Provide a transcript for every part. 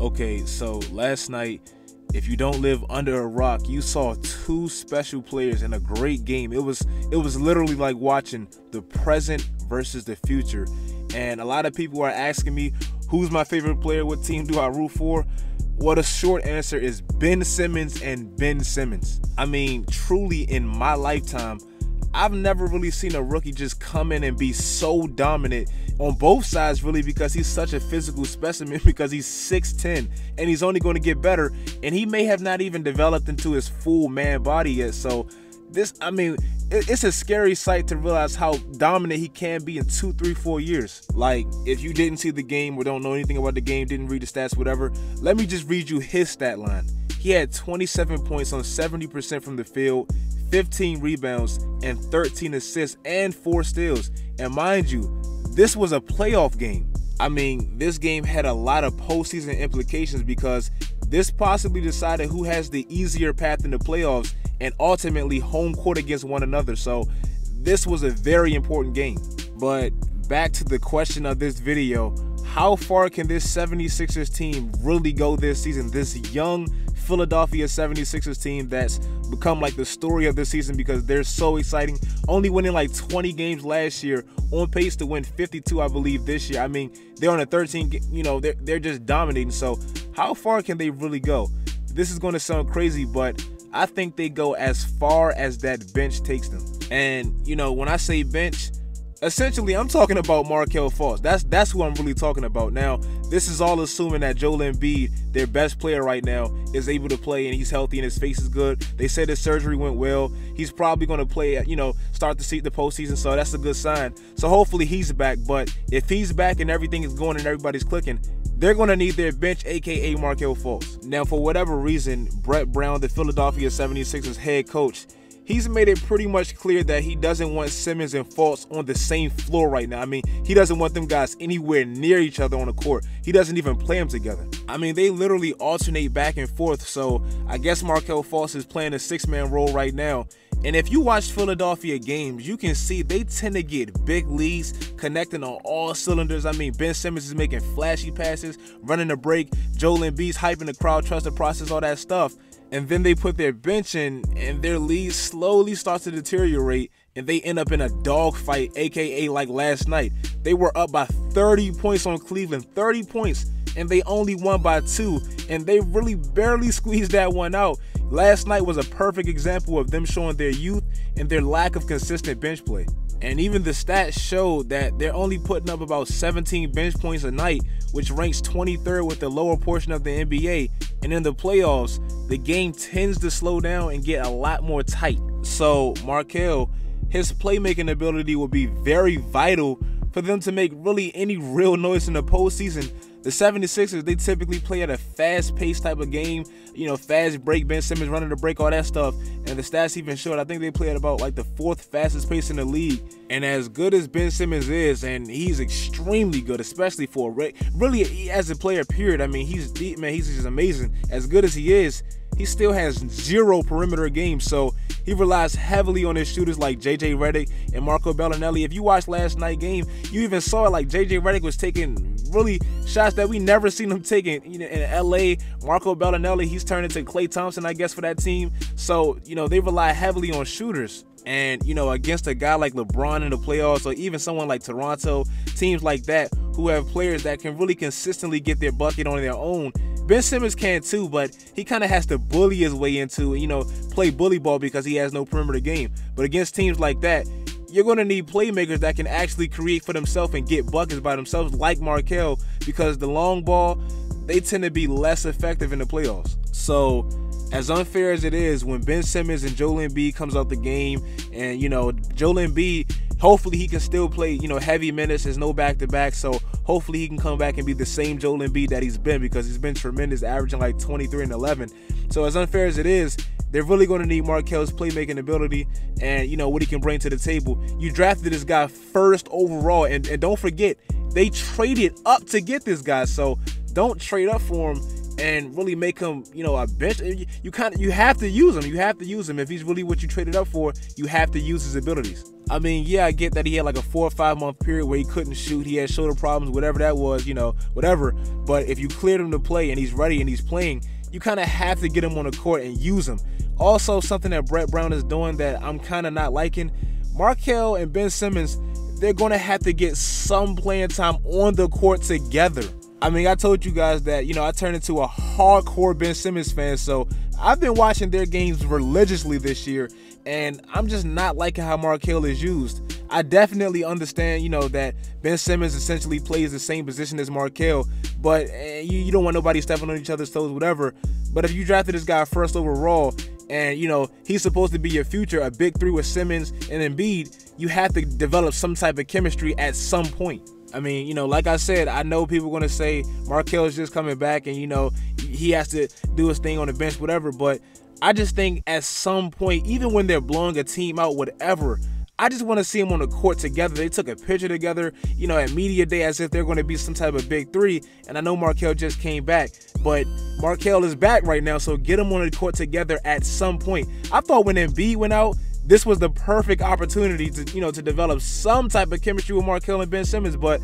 Okay, so last night, if you don't live under a rock, you saw two special players in a great game. It was literally like watching the present versus the future. And a lot of people are asking me, who's my favorite player? What team do I root for? Well, the short answer is Ben Simmons and Ben Simmons. I mean, truly in my lifetime, I've never really seen a rookie just come in and be so dominant on both sides, really, because he's such a physical specimen, because he's 6'10", and he's only going to get better, and he may have not even developed into his full man body yet. So it's a scary sight to realize how dominant he can be in 2, 3, 4 years. Like, if you didn't see the game or don't know anything about the game, didn't read the stats, whatever, let me just read you his stat line. He had 27 points on 70% from the field, 15 rebounds, and 13 assists and 4 steals. And mind you, this was a playoff game. I mean, this game had a lot of postseason implications because this possibly decided who has the easier path in the playoffs and ultimately home court against one another. So this was a very important game. But back to the question of this video, how far can this 76ers team really go this season? This young Philadelphia 76ers team that's become like the story of this season because they're so exciting, only winning like 20 games last year, on pace to win 52, I believe, this year. I mean, they're on a 13, they're just dominating. So how far can they really go? This is going to sound crazy, but I think they go as far as that bench takes them. And, when I say bench, essentially, I'm talking about Markelle Fultz. That's who I'm really talking about. Now, this is all assuming that Joel Embiid, their best player right now, is able to play and he's healthy and his face is good. They said his surgery went well. He's probably going to play, start to see the postseason, so that's a good sign. So hopefully he's back. But if he's back and everything is going and everybody's clicking, they're going to need their bench, a.k.a. Markelle Fultz. Now, for whatever reason, Brett Brown, the Philadelphia 76ers head coach, he's made it pretty much clear that he doesn't want Simmons and Fultz on the same floor right now. I mean, he doesn't want them guys anywhere near each other on the court. He doesn't even play them together. I mean, they literally alternate back and forth, so I guess Markelle Fultz is playing a six-man role right now. And if you watch Philadelphia games, you can see they tend to get big leads, connecting on all cylinders. I mean, Ben Simmons is making flashy passes, running the break. Joel Embiid's hyping the crowd, trust the process, all that stuff. And then they put their bench in, and their lead slowly starts to deteriorate, and they end up in a dogfight, a.k.a. like last night. They were up by 30 points on Cleveland, 30 points, and they only won by 2, and they really barely squeezed that one out. Last night was a perfect example of them showing their youth and their lack of consistent bench play. And even the stats showed that they're only putting up about 17 bench points a night, which ranks 23rd with the lower portion of the NBA. And in the playoffs, the game tends to slow down and get a lot more tight. So Markelle, his playmaking ability will be very vital for them to make really any real noise in the postseason. The 76ers, they typically play at a fast-paced type of game, fast break, Ben Simmons running the break, all that stuff. And the stats even showed, I think they play at about like the 4th fastest pace in the league. And as good as Ben Simmons is, and he's extremely good, especially for really as a player, period. I mean, he's just amazing. As good as he is, he still has 0 perimeter games, so he relies heavily on his shooters like J.J. Redick and Marco Bellinelli. If you watched last night's game, you even saw it, like J.J. Redick was taking really shots that we never seen him taking. In L.A., Marco Bellinelli, he's turned into Klay Thompson, I guess, for that team. So, they rely heavily on shooters. And, against a guy like LeBron in the playoffs, or even someone like Toronto, teams like that who have players that can really consistently get their bucket on their own, Ben Simmons can too, but he kind of has to bully his way into, play bully ball because he has no perimeter game. But against teams like that, you're going to need playmakers that can actually create for themselves and get buckets by themselves, like Markelle, because the long ball, they tend to be less effective in the playoffs. So as unfair as it is, when Ben Simmons and Joel Embiid comes out the game, and Joel Embiid, hopefully he can still play heavy minutes. There's no back-to-back, so hopefully he can come back and be the same Joel Embiid that he's been, because he's been tremendous, averaging like 23 and 11. So as unfair as it is, they're really going to need Markelle's playmaking ability and what he can bring to the table. You drafted this guy 1st overall, and don't forget, they traded up to get this guy, so don't trade up for him and really make him, you know, a bench. You have to use him. You have to use him. If he's really what you traded up for, you have to use his abilities. I mean, yeah, I get that he had like a 4 or 5 month period where he couldn't shoot. He had shoulder problems, whatever that was, you know, whatever. But if you cleared him to play and he's ready and he's playing, you kind of have to get him on the court and use him. Also, something that Brett Brown is doing that I'm kind of not liking, Markelle and Ben Simmons, they're going to have to get some playing time on the court together. I mean, I told you guys that, you know, I turned into a hardcore Ben Simmons fan, so I've been watching their games religiously this year, and I'm just not liking how Markelle is used. I definitely understand, you know, that Ben Simmons essentially plays the same position as Markelle, but you don't want nobody stepping on each other's toes, whatever. But if you drafted this guy first overall, and, you know, he's supposed to be your future, a big three with Simmons and Embiid, you have to develop some type of chemistry at some point. I mean, you know, like I said, I know people are going to say Markelle is just coming back and, you know, he has to do his thing on the bench, whatever. But I just think at some point, even when they're blowing a team out, whatever, I just want to see them on the court together. They took a picture together, you know, at media day as if they're going to be some type of big three. And I know Markelle just came back, but Markelle is back right now. So get them on the court together at some point. I thought when Embiid went out, this was the perfect opportunity to, you know, to develop some type of chemistry with Markelle and Ben Simmons. But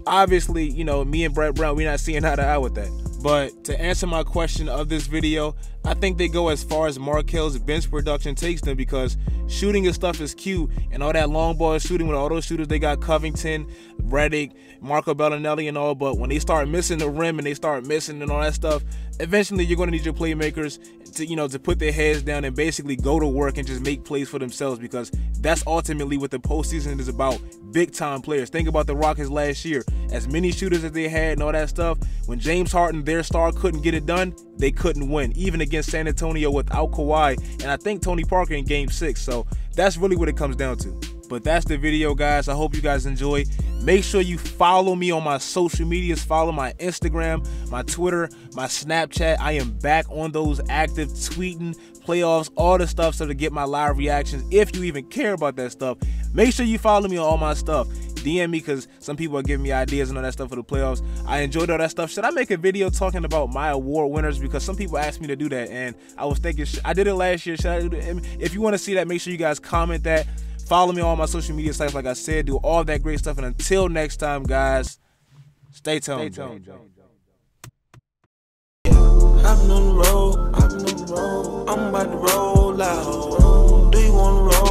obviously, you know, me and Brett Brown, we're not seeing eye to eye with that. But to answer my question of this video, I think they go as far as Markelle's bench production takes them, because shooting and stuff is cute, and all that long ball shooting with all those shooters they got, Covington, Redick, Marco Bellinelli and all, but when they start missing the rim and they start missing and all that stuff, eventually you're going to need your playmakers to, you know, to put their heads down and basically go to work and just make plays for themselves, because that's ultimately what the postseason is about. Big time players. Think about the Rockets last year. As many shooters as they had and all that stuff, when James Harden, their star, couldn't get it done, they couldn't win, even against San Antonio without Kawhi and I think Tony Parker in Game 6. So that's really what it comes down to. But that's the video, guys. I hope you guys enjoy. Make sure you follow me on my social medias. Follow my Instagram, my Twitter, my Snapchat. I am back on those, active, tweeting, playoffs, all the stuff, so to get my live reactions. If you even care about that stuff, make sure you follow me on all my stuff. DM me, because some people are giving me ideas and all that stuff for the playoffs. I enjoyed all that stuff. Should I make a video talking about my award winners? Because some people asked me to do that, and I was thinking, I did it last year. Should I do it? If you want to see that, make sure you guys comment that. Follow me on all my social media sites, like I said. Do all that great stuff. And until next time, guys, stay tuned. I've been on the road, I'm about to roll out. Do you want to roll?